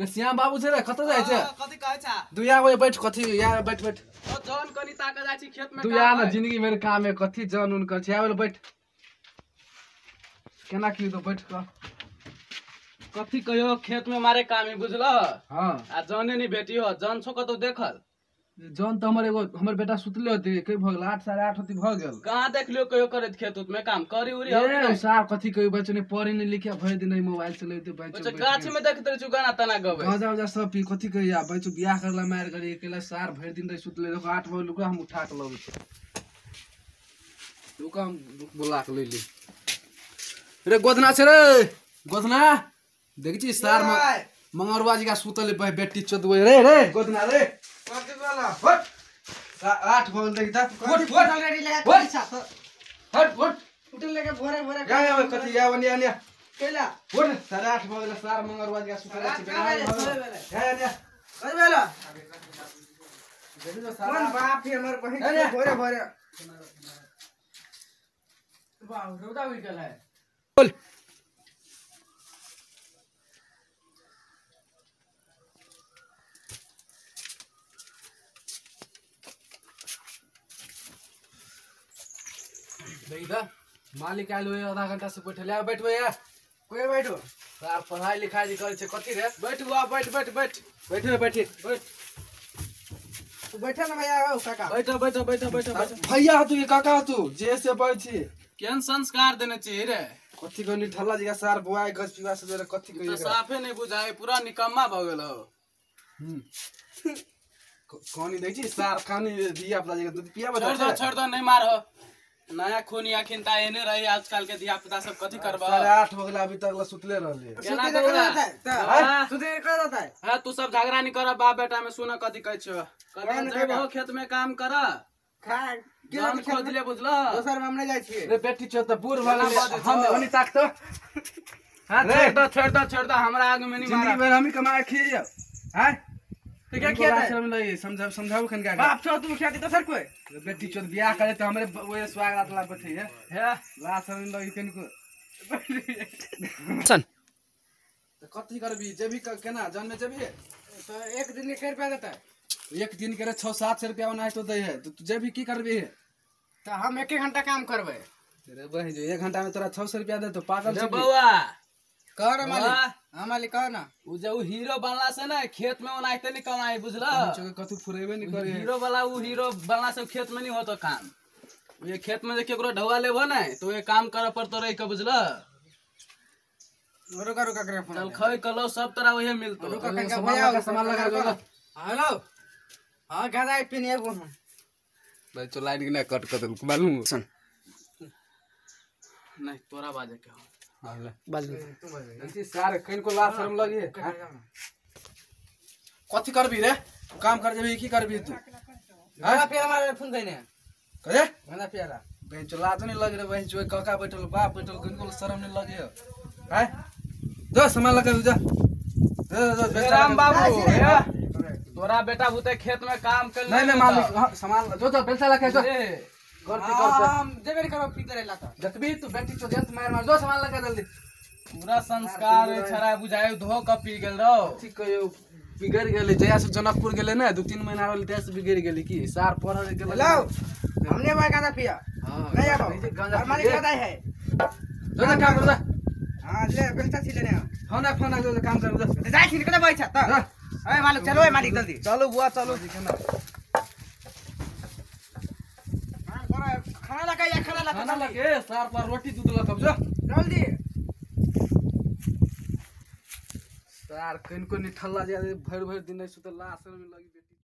श्याम बाबू छे रे कत जाय छे कथि कहै छ दुया ओए बैठ कथि यार बैठ बैठ ओ जन कनी ताका जाइ छी खेत में दुया न जिंदगी मेरे काम है कथि जन उन कर छे आवे बैठ केना की तो बैठ क कथि कहियो खेत में मारे काम है बुझलो हां आ जने नहीं भेटियो जन छो कतो देखल जन त हमर बेटा सुतले होती के भ गेल 8 8:30 होती भ गेल कहां देख लियो कहियो करत खेत उत में काम करी उरी हो ए साहब कथि कहियो बच्चे ने पढ़े नहीं लिखे भर दिन नहीं मोबाइल चलाते बच्चे अच्छा गाछी में देखत रहू गाना तना गवे गाजा उजा सब पी कथि कहिया बच्चे बियाह करला मार करी अकेला सार भर दिन रही सुतले देखो 8 बजे लुका हम उठा के लबै छै लुका हम बोला के ले रे गोदना छै रे गोदना देखि छी सार मंगरवा जी का सुतले बेटी चोदवे रे रे गोदना रे कथि वाला हट 8 बजे देखि ता हट ऑलरेडी लगा कोई छा हट उठल लगे भोरे भोरे या कथि या बनिया ने केला हट 8:30 बजे सार मंगरवा जी का सुतले छै या कई बेला देखि तो कौन सार बाप है हमर बहिन भोरे भोरे वाह रोदा हुई गल है बोल देखा मालिक आइल हुए आधा घंटा से बैठल है बैठबे यार कोई बैठो सार पढ़ाई लिखाई करे छे कथि रे बैठ हुआ बैठ बैठ बैठ बैठे बैठे बैठ तू बैठा ना भैया ओ काका बैठ बैठ बैठ बैठ बैठ भैया तू ये काका तू जे से बैठ छी केन संस्कार देने चाहिए रे कथि कोनी ठल्ला जी का सार बुआई गज पीवा से रे कथि तो कहिए साफे नहीं बुझाए पूरा निकम्मा भ गेल हो कोनी देखी सार खानी दिया अपना जगह दूध पिया बता छोड़ दो नहीं मारो नया खूनी अखिनता एने रही आजकल के धिया पुता सब कथि करबा 8:30 हो गेला अभी तक ला सुतले रहले केना सुते करूगा? करता सुते करता है हां तू सब झगड़ा नहीं कर बाप बेटा में सुन कथि कहै छ कौन कथि कहेगा? जब खेत में काम कर खा जान खोद ले बुझलो दोसर में हम नहीं जाय छिए रे बेटी छ त बूढ़ भला हम ओनी ताक तो हां छोड़ दो हमरा आगे में नहीं जिंदगी मारा भर हम ही कमाए खिए हैं तो क्या किया आश्रम लगे समझाओ खन का बाप छो तू क्या दोसर कोई बेटी चोद बियाह करे त हमरे ओए स्वागत ला बैठे है हे ला शरण लगे कन को सन त कथि करबी जेबी केना जन्मे जेबी तो एक दिन के रुपया देता है एक दिन करे 6-7 रुपया बनाए तो दे है तो तुझे भी की करबी है तो हम 1 घंटा काम करबे रे बहन जो 1 घंटा में तोरा 600 रुपया दे तो पागल रे छी बउआ कह रे मालिक हां मालिक कह ना उ जो हीरो बनला से ना खेत में ओनाइते नहीं कमाई बुझला चोके कथु फुरेबे नहीं करे हीरो वाला उ हीरो बनला से खेत में नहीं होतो काम ये खेत में जे केकरो ढवा लेबो ना तो ये काम करे पड़तो रही के बुझला रुका रुका करे फोन चल खई कलो सब तरह वही मिलतो रुका कनका सामान भैया लगा, सामान लगा दो ना। हेलो हां गादा पिने को भाई तो लाइन के ना कट कर दे मालूम सुन नहीं तोरा बाजे के हो बाज ऐसे सारे कहीं को लाश शर्म लगी है कथि करबी रे काम कर जेबी की करबी तू गाना पे हमारे फोन देने करे गाना प्यारा बहन चो लाज नहीं लग रे बहन चो काका बैठल बाप बैठल कहीं को शर्म नहीं लगे है जो सामान लगा दे राम बाबू तोरा बेटा बुते खेत में काम कर नहीं नहीं मालिक हाँ, सामान जो जो पैसा लगा जो करते करते हम जेबे करो पीते लाता जतबी तू बेटी चो जत मार जो सामान लगा जल्दी पूरा संस्कार छरा बुझाए धो क पी गेल रहो ठीक कहियो बिगड़ गेले जया से जनकपुर गेले ना 2-3 महीना रहल तेस बिगड़ गेले की सार पढ़ गेले हेलो हमने भाई गाना पिया हां नहीं अब और मालिक गादा है जो जो काम कर हां ले पैसा छी लेने फोन जो काम कर दे जाय छी कने बैठा त ए मालिक चलो ए मालिक जल्दी चलो बुआ चलो खाना लगा या खाना खाना लगे सार पर रोटी दूध ला तब जो जल्दी सार कहीं को निठल्ला जा भर भर दिन सुतला आश्रम में लगी